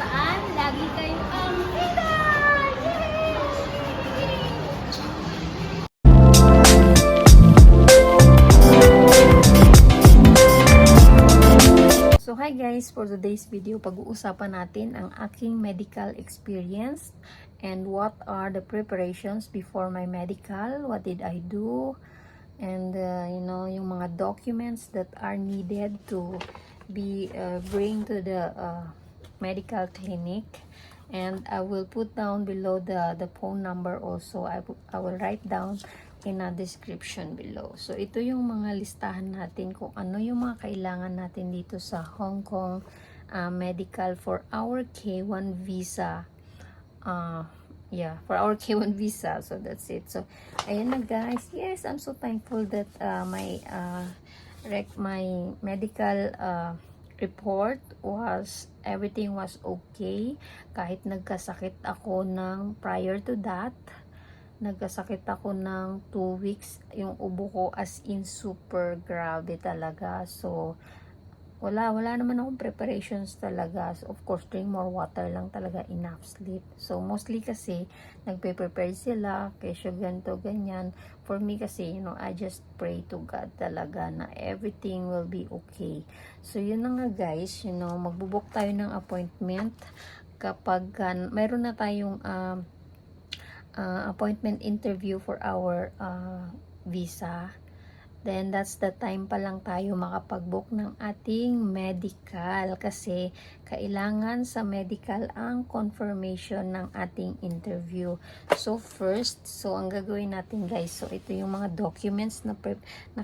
saan lagi kayong ang bida! Yay! So hi guys, for today's video, pag-uusapan natin ang aking medical experience and what are the preparations before my medical, what did I do, and yung mga documents that are needed to be bring to the medical clinic. And I will put down below the phone number also. I will write down in a description below. So ito yung mga listahan natin kung ano yung mga kailangan natin dito sa Hong Kong medical for our K1 visa. For our K1 visa. So that's it. So ayan na guys. Yes, I'm so thankful that my medical report was everything was okay. Kahit nagkasakit ako prior to that, nagkasakit ako ng 2 weeks. Yung ubo ko as in super grabe talaga. So wala naman akong preparations talaga. So, of course, drink more water lang talaga, enough sleep. So, mostly kasi, nagpe-prepare sila, kesyo ganito, ganyan. For me kasi, I just pray to God talaga na everything will be okay. So, yun na nga guys, magbubuk tayo ng appointment kapag mayroon na tayong appointment interview for our visa. Then, that's the time pa lang tayo makapag-book ng ating medical kasi kailangan sa medical ang confirmation ng ating interview. So, first, ang gagawin natin guys, so ito yung mga documents na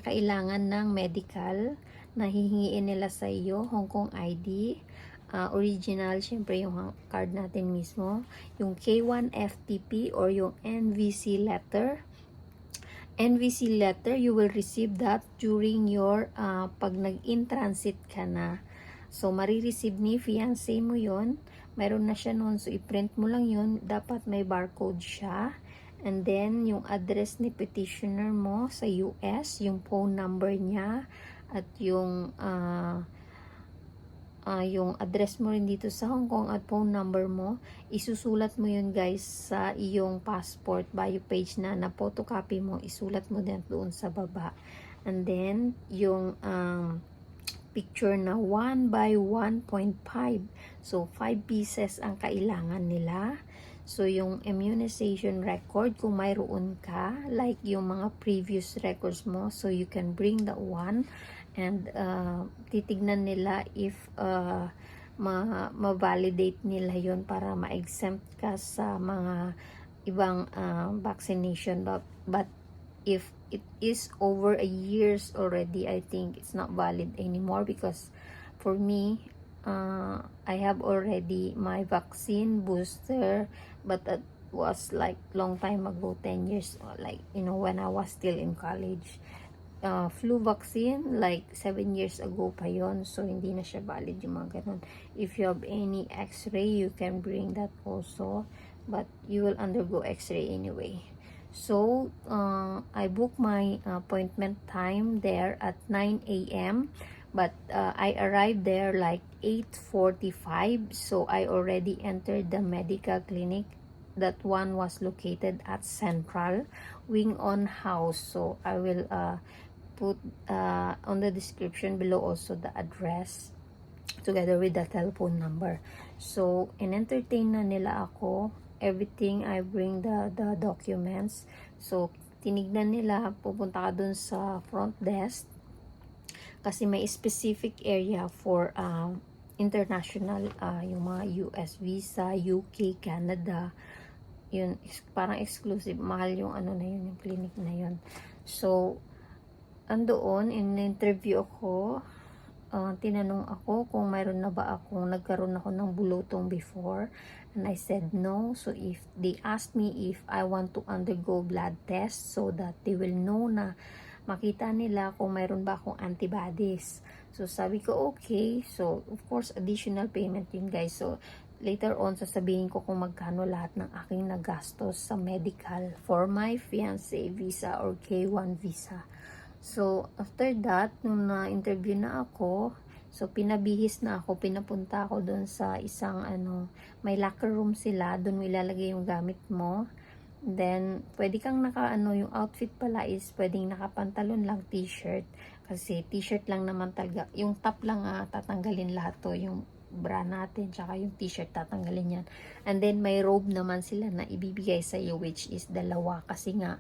kailangan ng medical na hihingiin nila sa iyo, Hong Kong ID, original, syempre yung card natin mismo, yung K1 FTP or yung NVC letter. NVC letter, you will receive that during your pag nag-in-transit ka na. So, marireceive ni fiancé mo yon. Mayroon na siya noon. So, i-print mo lang yon. Dapat may barcode siya. And then, yung address ni petitioner mo sa US, yung phone number niya, at yung address mo rin dito sa Hong Kong at phone number mo, isusulat mo yun guys sa iyong passport bio page na photocopy mo, isulat mo din doon sa baba. And then, yung picture na 1 by 1.5. So, 5 pieces ang kailangan nila. So, yung immunization record, kung mayroon ka, like yung mga previous records mo, so you can bring that one. And titignan nila if ma-validate nila yon para ma-exempt ka sa mga ibang vaccination. But if it is over a years already, I think it's not valid anymore because for me, I have already my vaccine booster, but that was like long time ago, 10 years, like when I was still in college. Flu vaccine like 7 years ago pa yon, so hindi na siya valid yung mga ganun. If you have any x-ray, you can bring that also, but you will undergo x-ray anyway. So I booked my appointment time there at 9 a.m. but I arrived there like 8:45, so I already entered the medical clinic. That one was located at Central Wing On House. So I will put on the description below also the address together with the telephone number. So in-entertain na nila ako, everything. I bring the documents. So tinignan nila, pupunta ka dun sa front desk kasi may specific area for international, yung mga US visa, UK, Canada, yun, parang exclusive, mahal yung na yun, yung clinic na yun. So andoon, in-interview ako, tinanong ako kung mayroon na ba nagkaroon ako ng bulutong before, and I said no. So if they asked me if I want to undergo blood test so that they will know na makita nila kung mayroon ba akong antibodies. So sabi ko okay. So of course additional payment yun guys. So later on sasabihin ko kung magkano lahat ng aking nagastos sa medical for my fiancé visa or K1 visa. So, after that, nung na-interview na ako, So, pinabihis na ako, pinapunta ako doon sa isang may locker room sila, doon mo ilalagay yung gamit mo. Then, pwede kang yung outfit pala is pwedeng nakapantalon lang, t-shirt. Kasi t-shirt lang naman talaga, yung top lang tatanggalin lahat to, yung bra natin, tsaka yung t-shirt tatanggalin yan. And then, may robe naman sila na ibibigay sa iyo, which is dalawa. Kasi nga,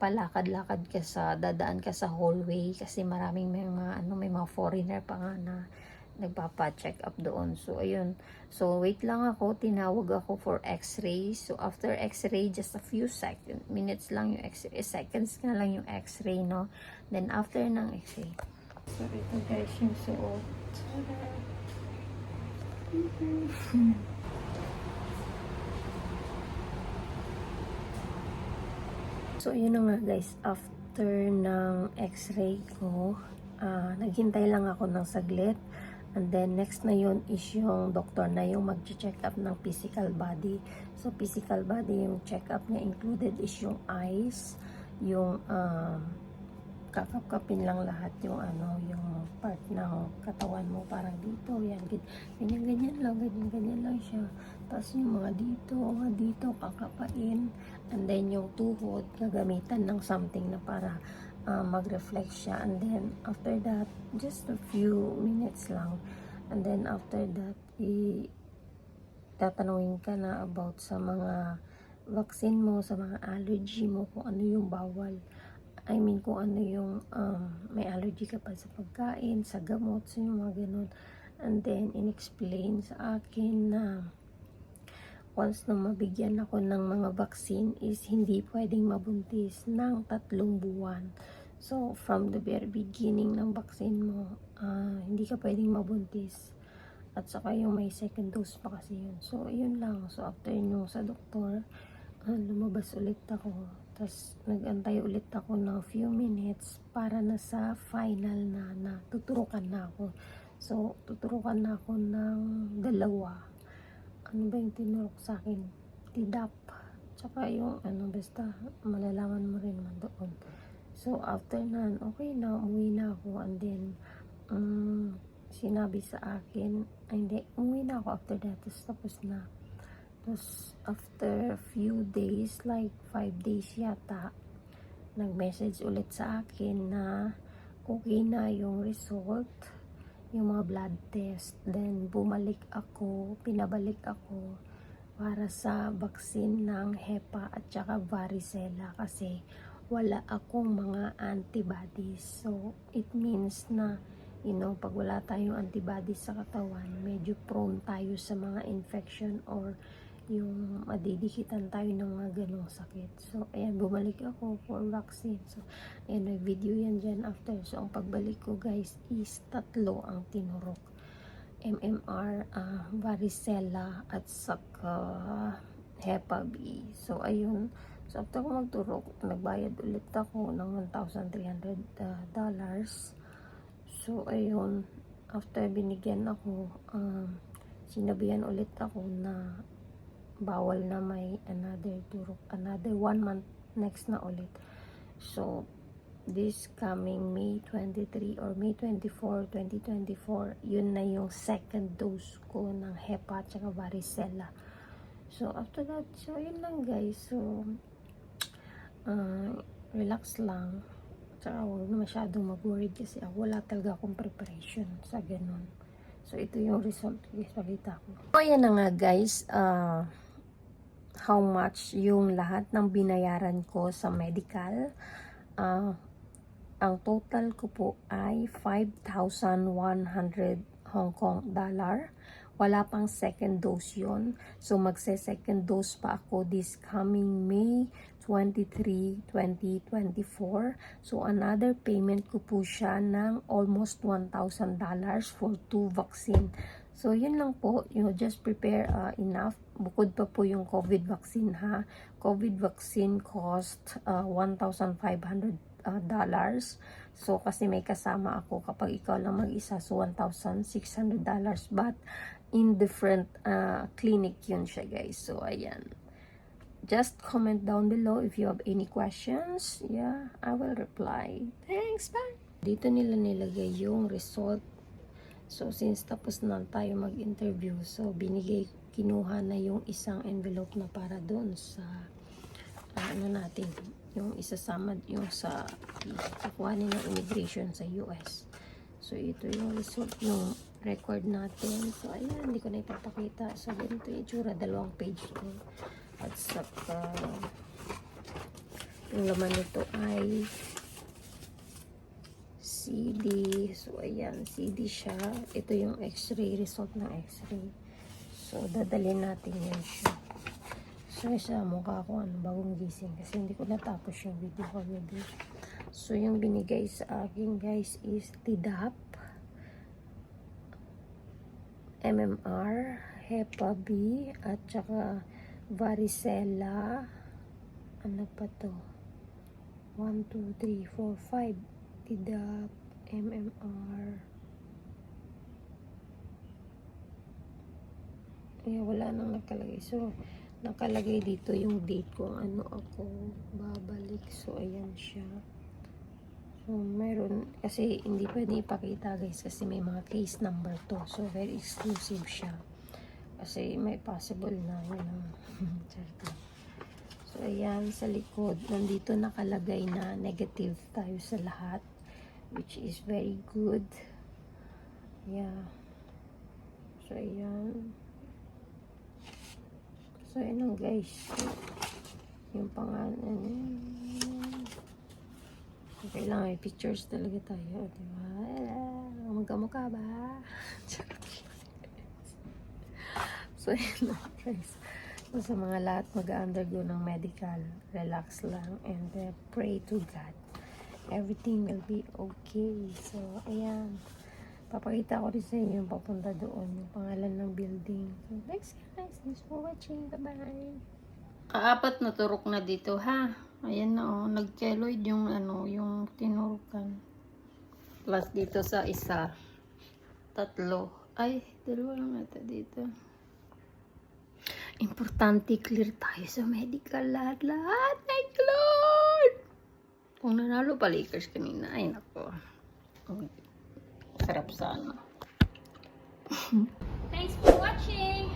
palakad-lakad ka dadaan ka sa hallway kasi maraming may mga foreigner pa nga na nagpapa-check up doon. So ayun, so wait lang ako, tinawag ako for x-ray. So after x-ray, just a few minutes lang yung x-ray, seconds na lang yung x-ray, no. Then after ng x-ray, so ito guys yung suot. So, yun na nga guys, after ng x-ray ko, naghintay lang ako ng saglit. And then, next na yun is yung doktor na yung mag-check up ng physical body. So, physical body, yung check up niya included is yung eyes, yung kakapkapin lang lahat yung yung part ng katawan mo, parang dito, yan, ganyan lang siya. Tapos yung mga dito, kakapain, and then yung tuhod, gagamitan ng something na para mag-reflect siya, and then after that, just a few minutes lang, and then after that, tatanungin ka na about sa mga vaccine mo, sa mga allergy mo, kung ano yung bawal. I mean, kung ano yung may allergy ka pa sa pagkain, sa gamot, so yung mga ganun. And then, in-explain sa akin na once na mabigyan ako ng mga vaccine is hindi pwedeng mabuntis ng 3 buwan. So, from the very beginning ng vaccine mo, hindi ka pwedeng mabuntis. At saka yung may second dose pa kasi yun. So, yun lang. So, after yung sa doktor, lumabas ulit ako. Tapos, nag-antay ulit ako ng few minutes para na sa final na tuturukan na ako. So, tuturukan na ako ng 2. Ano ba yung tinurok sa akin? Tidap. Tsaka yung basta malalaman mo rin man doon. So, after nan, okay na, umuwi na ako. And then, sinabi sa akin, umuwi na ako after that. Tapos na. Tapos, after few days, like 5 days yata, nag-message ulit sa akin na okay na yung result, yung mga blood test. Then, pinabalik ako para sa vaccine ng HEPA at saka varicella kasi wala akong mga antibodies. So, it means na, pag wala tayong antibodies sa katawan, medyo prone tayo sa mga infection or yung madidikitan tayo ng mga ganong sakit. So, ayan, bumalik ako for vaccine. So, ayan, may video yan dyan after. So, ang pagbalik ko, guys, is 3 ang tinurok. MMR, varicella, at saka Hepa B. So, ayun. So, after ko magturok, nagbayad ulit ako ng $1,300. So, ayun. After binigyan ako, sinabihan ulit ako na bawal na may another 1 month next na ulit. So, this coming May 23 or May 24, 2024, yun na yung second dose ko ng HEPA at saka varicella. So, after that, so, yun lang guys. So, relax lang. Tsaka huwag na masyadong mag-worried kasi wala talaga akong preparation sa ganun. So, ito yung result. Ipakita ko. So, ayan na nga guys. How much yung lahat ng binayaran ko sa medical. Ang total ko po ay 5,100 Hong Kong dollar. Wala pang second dose yon. So, magse-second dose pa ako this coming May 23, 2024. So, another payment ko po siya ng almost $1,000 for 2 vaccine. So, yun lang po. Just prepare enough. Bukod pa po yung COVID vaccine ha. COVID vaccine cost $1,500. So, kasi may kasama ako kapag ikaw lang mag-isa. So, $1,600. But, in different clinic yun siya guys. So, ayan. Just comment down below if you have any questions. Yeah, I will reply. Thanks, bye! Dito nila nilagay yung result So, since tapos na tayo mag-interview, so kinuha na yung isang envelope na para doon sa ano natin, yung isasama yung sa kukuhanin ng immigration sa US. So, ito yung result, yung record natin. So, ayan, hindi ko na ipapakita. So, ganito yung itsura, 2 page to. At saka, yung laman nito ay CD. So, ayan, CD siya. Ito yung x-ray, result ng x-ray. So, dadalhin natin yan siya. So, isa mukha ko bagong gising kasi hindi ko natapos yung video ko. So, yung binigay sa akin, guys, is TDAP, MMR, Hepa B, at saka varicella. Ano pa to? 1, 2, 3, 4, 5. TDAP, MMR. Wala nang nakalagay. So, nakalagay dito yung date kung ano ako babalik. So, ayan siya. So, meron, kasi hindi pwede ipakita, guys, kasi may mga case number to. So, very exclusive siya. Kasi may possible na yun. So, ayan, sa likod, nandito nakalagay na negative tayo sa lahat, which is very good. Yeah. So, ayan. So, ayan guys. Yung pangalan. Kailangan may pictures talaga tayo. Diba? Magkamukha ba? So, ayan lang guys. So, sa mga lahat mag-undergo ng medical, relax lang and pray to God. Everything will be okay. So, ayan. Papakita ko rin sa inyo yung papunta doon, yung pangalan ng building. So, thanks guys. Thanks for watching. Bye-bye. Kaapat na turok na dito, ha? Ayan na, oh. Nag-keloid yung, yung tinurukan. Plus dito sa isa. 3. Ay, 2 lang ata dito. Importante, clear tayo sa medical lahat-lahat. Thank you, Lord! Kung nanalo pa Lakers kanina, ay nako. Okay. Sarap sana. Thanks for watching.